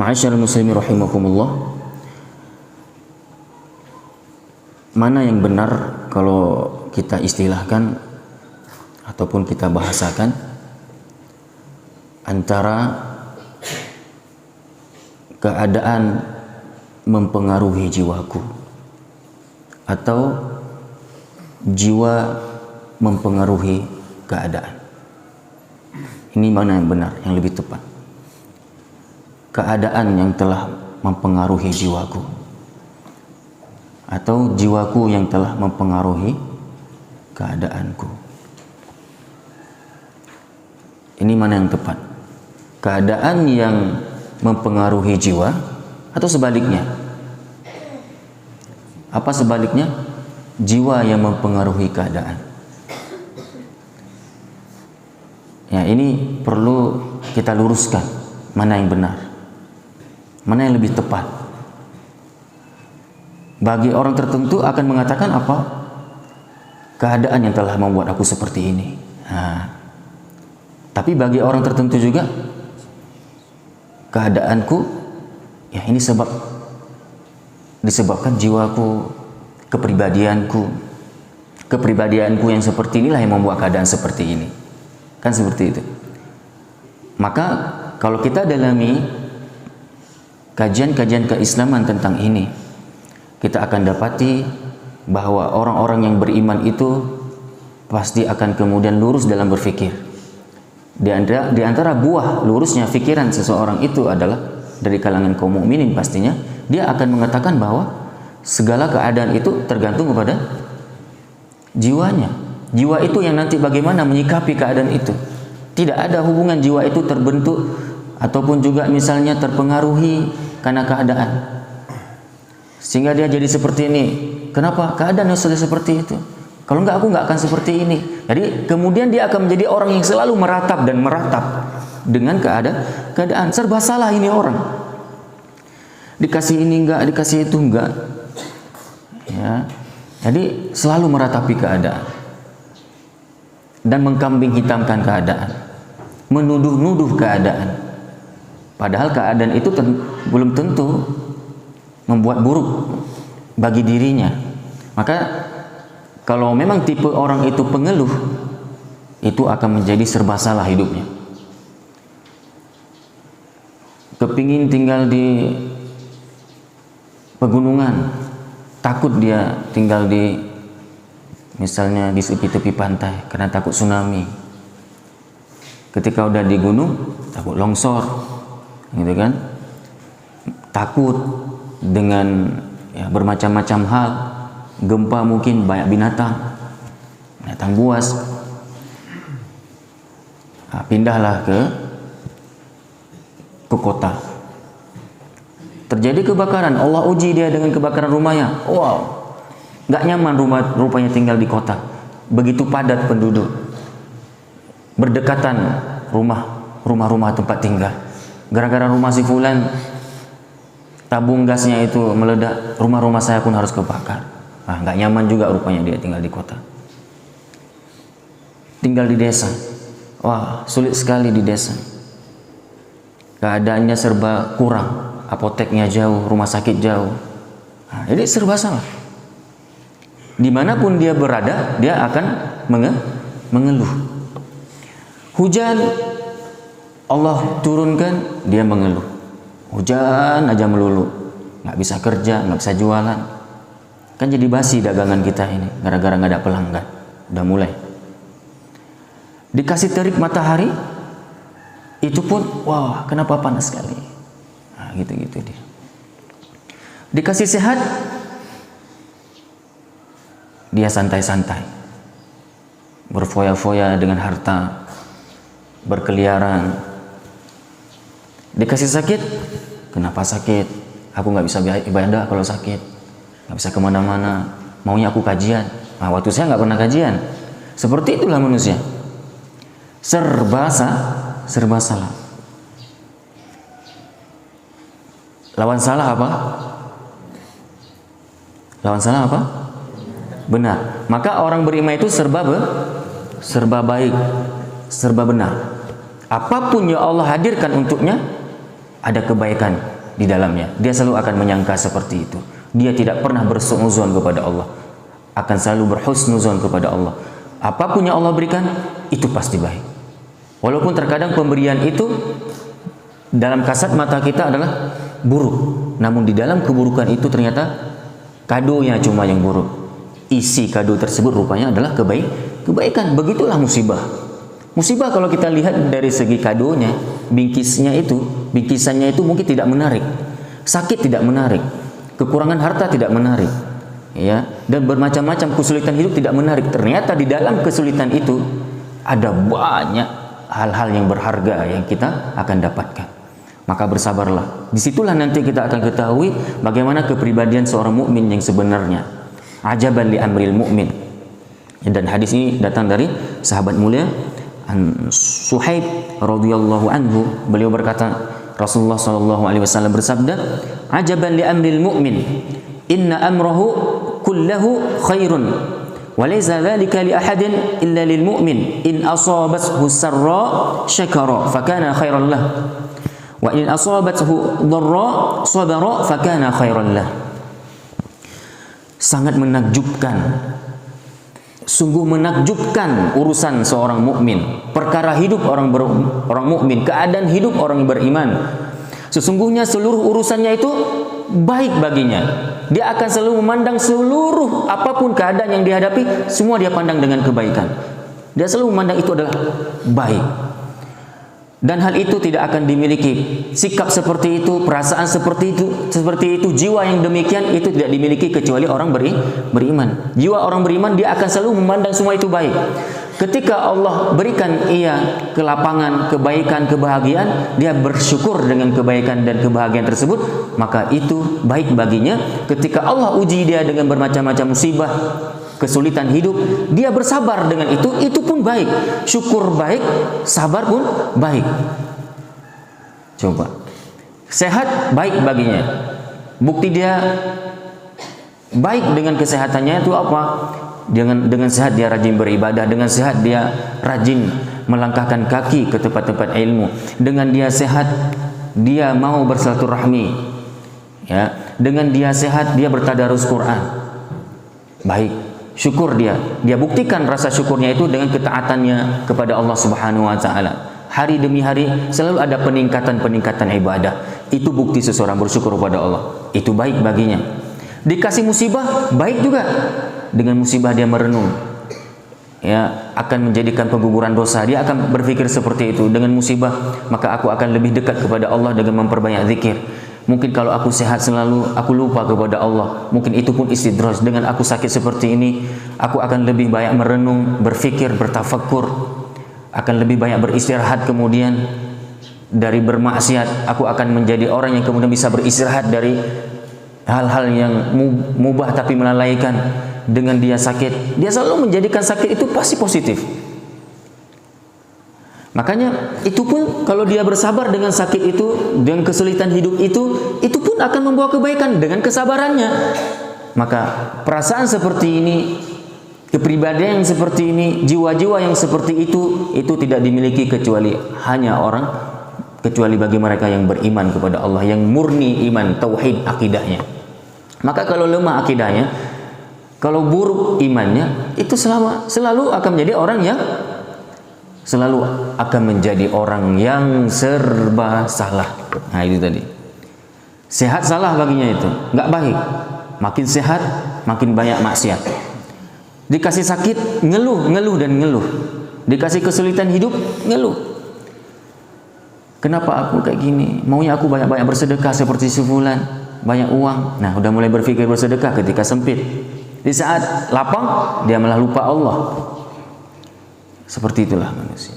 Ma'asyiral muslimin rahimakumullah, mana yang benar kalau kita istilahkan ataupun kita bahasakan antara keadaan mempengaruhi jiwaku atau jiwa mempengaruhi keadaan? Ini mana yang benar, yang lebih tepat? Keadaan yang telah mempengaruhi jiwaku atau jiwaku yang telah mempengaruhi keadaanku? Ini mana yang tepat? Keadaan yang mempengaruhi jiwa atau sebaliknya? Apa sebaliknya? Jiwa yang mempengaruhi keadaan. Ya, ini perlu kita luruskan, mana yang benar, mana yang lebih tepat. Bagi orang tertentu akan mengatakan apa? Keadaan yang telah membuat aku seperti ini. Tapi bagi orang tertentu juga, keadaanku, ya ini disebabkan jiwaku, kepribadianku yang seperti inilah yang membuat keadaan seperti ini. Kan seperti itu. Maka kalau kita dalami kajian-kajian keislaman tentang ini, kita akan dapati bahwa orang-orang yang beriman itu pasti akan kemudian lurus dalam berfikir. Di antara buah lurusnya fikiran seseorang itu adalah dari kalangan kaum mukminin, pastinya dia akan mengatakan bahwa segala keadaan itu tergantung kepada jiwanya. Jiwa itu yang nanti bagaimana menyikapi keadaan itu. Tidak ada hubungan jiwa itu terbentuk ataupun juga misalnya terpengaruhi karena keadaan sehingga dia jadi seperti ini. Kenapa? Keadaan yang sudah seperti itu. Kalau enggak, aku enggak akan seperti ini. Jadi kemudian dia akan menjadi orang yang selalu meratap dengan keadaan. Serba salah ini orang. Dikasih ini enggak, dikasih itu enggak. Ya. Jadi selalu meratapi keadaan dan mengkambing hitamkan keadaan, menuduh-nuduh keadaan. Padahal keadaan itu belum tentu membuat buruk bagi dirinya. Maka kalau memang tipe orang itu pengeluh, itu akan menjadi serba salah hidupnya. Kepingin tinggal di pegunungan, takut dia tinggal di misalnya di tepi pantai karena takut tsunami. Ketika udah di gunung, takut longsor, gitu kan? Takut dengan bermacam-macam hal, gempa mungkin, banyak binatang buas. Pindahlah ke kota. Terjadi kebakaran, Allah uji dia dengan kebakaran rumahnya. Wow, nggak nyaman rupanya tinggal di kota, begitu padat penduduk, berdekatan rumah-rumah tempat tinggal. Gara-gara rumah si fulan tabung gasnya itu meledak, rumah-rumah saya pun harus kebakar. Nggak nyaman juga rupanya dia tinggal di kota. Tinggal di desa, wah sulit sekali di desa. Keadaannya serba kurang, apoteknya jauh, rumah sakit jauh. Jadi serba salah. Dimanapun dia berada, dia akan mengeluh. Hujan Allah turunkan, dia mengeluh. Hujan aja melulu, nggak bisa kerja, nggak bisa jualan. Kan jadi basi dagangan kita ini, gara-gara nggak ada pelanggan. Udah mulai. Dikasih terik matahari, itu pun, wah kenapa panas sekali. Gitu-gitu dia. Dikasih sehat, dia santai-santai, berfoya-foya dengan harta, berkeliaran. Dikasih sakit, kenapa sakit? Aku nggak bisa ibadah kalau sakit, nggak bisa kemana-mana. Maunya aku kajian. Waktu saya nggak pernah kajian. Seperti itulah manusia. Serba salah. Lawan salah apa? Lawan salah apa? Benar. Maka orang beriman itu serba baik, serba benar. Apapun yang Allah hadirkan untuknya, ada kebaikan. di dalamnya. Dia selalu akan menyangka seperti itu. Dia tidak pernah bersuudzon kepada Allah, akan selalu berhusnuzon kepada Allah. Apapun yang Allah berikan itu pasti baik. Walaupun terkadang pemberian itu dalam kasat mata kita adalah buruk, namun di dalam keburukan itu ternyata kadonya cuma yang buruk. Isi kado tersebut rupanya adalah kebaikan. Begitulah musibah. Musibah kalau kita lihat dari segi kadonya, bingkisannya itu mungkin tidak menarik. Sakit tidak menarik. Kekurangan harta tidak menarik. Ya, dan bermacam-macam kesulitan hidup tidak menarik. Ternyata di dalam kesulitan itu ada banyak hal-hal yang berharga yang kita akan dapatkan. Maka bersabarlah. Disitulah nanti kita akan ketahui bagaimana kepribadian seorang mukmin yang sebenarnya. Ajaban li amril mu'min. Dan hadis ini datang dari sahabat mulia Suhaib radhiyallahu anhu. Beliau berkata, Rasulullah sallallahu alaihi wasallam bersabda, "Ajaban li amril mu'min, inna amrahu kullahu khairun, wa laysa dhalika li ahadin illa lil mu'min, in asabathu sarra syakara fakana khairan lah, wa in asabathu dharra sabara fakana khairan lah." Sangat menakjubkan, sungguh menakjubkan urusan seorang mukmin, perkara hidup orang mukmin, keadaan hidup orang beriman. Sesungguhnya seluruh urusannya itu baik baginya. Dia akan selalu memandang seluruh apapun keadaan yang dihadapi, semua dia pandang dengan kebaikan. Dia selalu memandang itu adalah baik. Dan hal itu tidak akan dimiliki. Sikap seperti itu, perasaan seperti itu, jiwa yang demikian itu tidak dimiliki kecuali orang beriman. Jiwa orang beriman dia akan selalu memandang semua itu baik. Ketika Allah berikan ia kelapangan, kebaikan, kebahagiaan, dia bersyukur dengan kebaikan dan kebahagiaan tersebut, maka itu baik baginya. Ketika Allah uji dia dengan bermacam-macam musibah, kesulitan hidup, dia bersabar dengan itu pun baik. Syukur baik, sabar pun baik. Coba. Sehat baik baginya. Bukti dia baik dengan kesehatannya itu apa? Dengan sehat dia rajin beribadah, dengan sehat dia rajin melangkahkan kaki ke tempat-tempat ilmu, dengan dia sehat dia mau bersilaturahmi, ya, dengan dia sehat dia bertadarus Quran. Baik, syukur dia buktikan rasa syukurnya itu dengan ketaatannya kepada Allah Subhanahu wa taala. Hari demi hari selalu ada peningkatan ibadah. Itu bukti seseorang bersyukur kepada Allah. Itu baik baginya. Dikasih musibah baik juga. Dengan musibah dia merenung, ya, akan menjadikan pengguguran dosa. Dia akan berpikir seperti itu. Dengan musibah maka aku akan lebih dekat kepada Allah dengan memperbanyak zikir. Mungkin kalau aku sehat selalu aku lupa kepada Allah, mungkin itu pun istidraj. Dengan aku sakit seperti ini aku akan lebih banyak merenung, berfikir, bertafakkur, akan lebih banyak beristirahat. Kemudian dari bermaksiat aku akan menjadi orang yang kemudian bisa beristirahat dari hal-hal yang mubah tapi melalaikan. Dengan dia sakit, dia selalu menjadikan sakit itu pasti positif. Makanya itu pun kalau dia bersabar dengan sakit itu, dengan kesulitan hidup itu pun akan membawa kebaikan dengan kesabarannya. Maka perasaan seperti ini, kepribadian yang seperti ini, jiwa-jiwa yang seperti itu tidak dimiliki kecuali bagi mereka yang beriman kepada Allah, yang murni iman, tauhid akidahnya. Maka kalau lemah akidahnya, kalau buruk imannya, itu selalu akan menjadi orang yang serba salah. Nah itu tadi. Sehat salah baginya itu, nggak baik. Makin sehat, makin banyak maksiat. Dikasih sakit, ngeluh dan ngeluh. Dikasih kesulitan hidup, ngeluh. Kenapa aku kayak gini? Maunya aku banyak-banyak bersedekah seperti sebulan, banyak uang. Nah, udah mulai berpikir bersedekah ketika sempit. Di saat lapang dia malah lupa Allah. Seperti itulah manusia.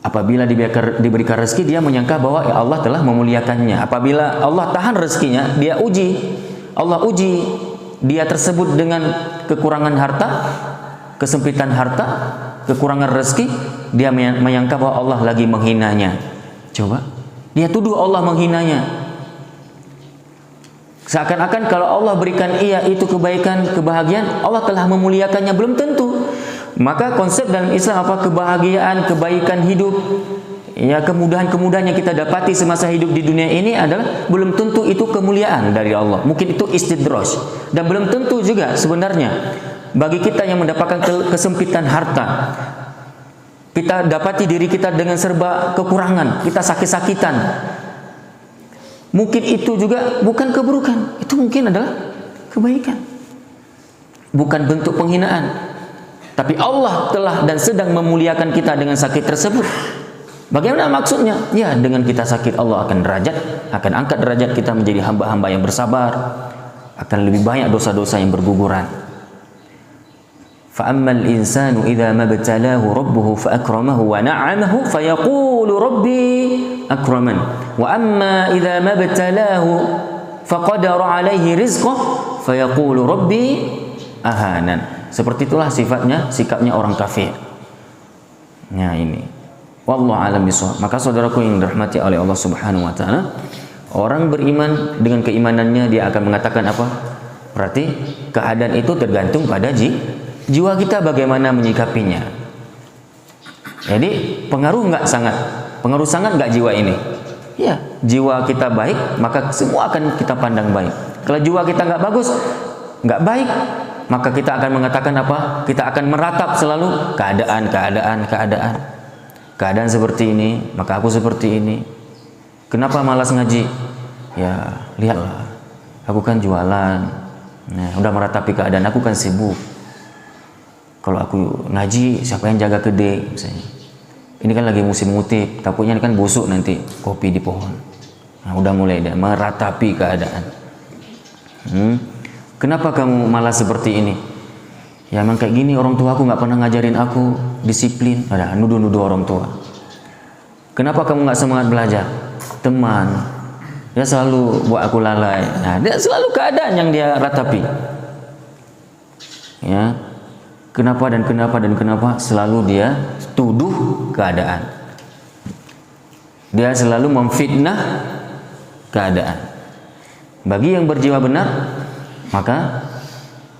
Apabila diberikan rezeki, dia menyangka bahwa ya Allah telah memuliakannya. Apabila Allah tahan rezekinya, Allah uji dia tersebut dengan kekurangan harta, kesempitan harta, kekurangan rezeki, dia menyangka bahwa Allah lagi menghinanya. Coba, dia tuduh Allah menghinanya. Seakan-akan kalau Allah berikan ia itu kebaikan, kebahagiaan, Allah telah memuliakannya. Belum tentu. Maka konsep dalam Islam apa? Kebahagiaan, kebaikan hidup, ya kemudahan-kemudahan yang kita dapati semasa hidup di dunia ini adalah belum tentu itu kemuliaan dari Allah. Mungkin itu istidraj, dan belum tentu juga sebenarnya bagi kita yang mendapatkan kesempitan harta, kita dapati diri kita dengan serba kekurangan, kita sakit-sakitan, mungkin itu juga bukan keburukan, itu mungkin adalah kebaikan, bukan bentuk penghinaan. Tapi Allah telah dan sedang memuliakan kita dengan sakit tersebut. Bagaimana maksudnya? Ya, dengan kita sakit Allah akan angkat derajat kita menjadi hamba-hamba yang bersabar, akan lebih banyak dosa-dosa yang berguguran. فَأَمَّا الْإِنسَانُ إِذَا مَبْتَلَاهُ رَبُّهُ فَأَكْرَمَهُ وَنَعَّمَهُ فَيَقُولُ رَبِّي أَكْرَمَنِ وَأَمَّا إِذَا مَبْتَلَاهُ فَقَدَرَ عَلَيْهِ رِزْقَهُ فَيَقُولُ رَبِّي أَهَانَنِ. Seperti itulah sikapnya orang kafir. Nah ini, wallahu a'lam bishawab. Maka saudaraku yang dirahmati oleh Allah Subhanahu wa taala, orang beriman dengan keimanannya dia akan mengatakan apa? Berarti keadaan itu tergantung pada jiwa kita bagaimana menyikapinya. Jadi pengaruh sangat nggak jiwa ini? Ya, jiwa kita baik, maka semua akan kita pandang baik. Kalau jiwa kita nggak bagus, nggak baik, maka kita akan mengatakan apa? Kita akan meratap selalu keadaan seperti ini, maka aku seperti ini. Kenapa malas ngaji? Ya, lihatlah, aku kan jualan. Nah, udah meratapi keadaan, aku kan sibuk. Kalau aku ngaji, siapa yang jaga kedai misalnya? Ini kan lagi musim ngutip, takutnya kan busuk nanti kopi di pohon. Nah, udah mulai meratapi keadaan. Kenapa kamu malah seperti ini? Ya emang kayak gini, orang tua aku nggak pernah ngajarin aku disiplin. Ada nuduh-nuduh orang tua. Kenapa kamu nggak semangat belajar? Teman, dia selalu buat aku lalai. Nah, dia selalu keadaan yang dia ratapi. Ya, kenapa selalu dia tuduh keadaan. Dia selalu memfitnah keadaan. Bagi yang berjiwa benar, maka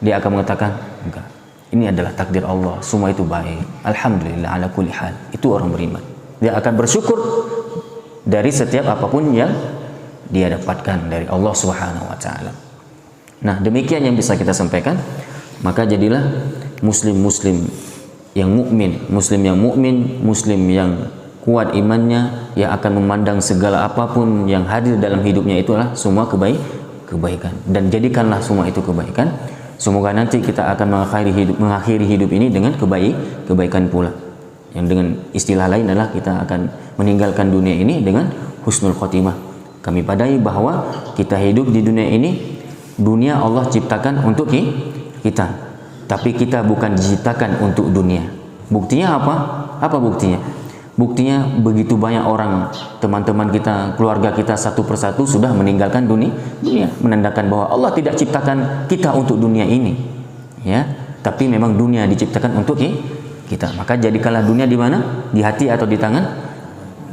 dia akan mengatakan, enggak, ini adalah takdir Allah, semua itu baik, alhamdulillah ala kulli hal. Itu orang beriman. Dia akan bersyukur dari setiap apapun yang dia dapatkan dari Allah Subhanahu wa taala. Nah, demikian yang bisa kita sampaikan. Maka jadilah muslim yang mukmin, muslim yang kuat imannya, yang akan memandang segala apapun yang hadir dalam hidupnya itulah semua kebaikan, dan jadikanlah semua itu kebaikan. Semoga nanti kita akan mengakhiri hidup ini dengan kebaikan pula, yang dengan istilah lain adalah kita akan meninggalkan dunia ini dengan husnul khotimah. Kami padai bahwa kita hidup di dunia ini, dunia Allah ciptakan untuk kita, tapi kita bukan diciptakan untuk dunia. Buktinya apa buktinya? Buktinya begitu banyak orang, teman-teman kita, keluarga kita satu persatu sudah meninggalkan dunia, menandakan bahwa Allah tidak ciptakan kita untuk dunia ini, ya. Tapi memang dunia diciptakan untuk kita. Maka jadikanlah dunia di mana? Di hati atau di tangan?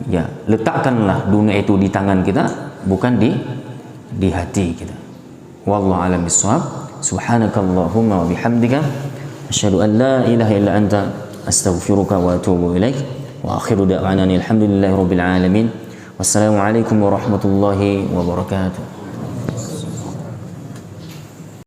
Ya, letakkanlah dunia itu di tangan kita, bukan di hati kita. Wallahu a'lam bishawab. Subhanakallahumma wa bihamdika asyhadu an la ilaha illa anta astaghfiruka wa atubu ilaik. Wa akhiru da'wana alhamdulillahi rabbil alamin. Wassalamu alaikum warahmatullahi wabarakatuh.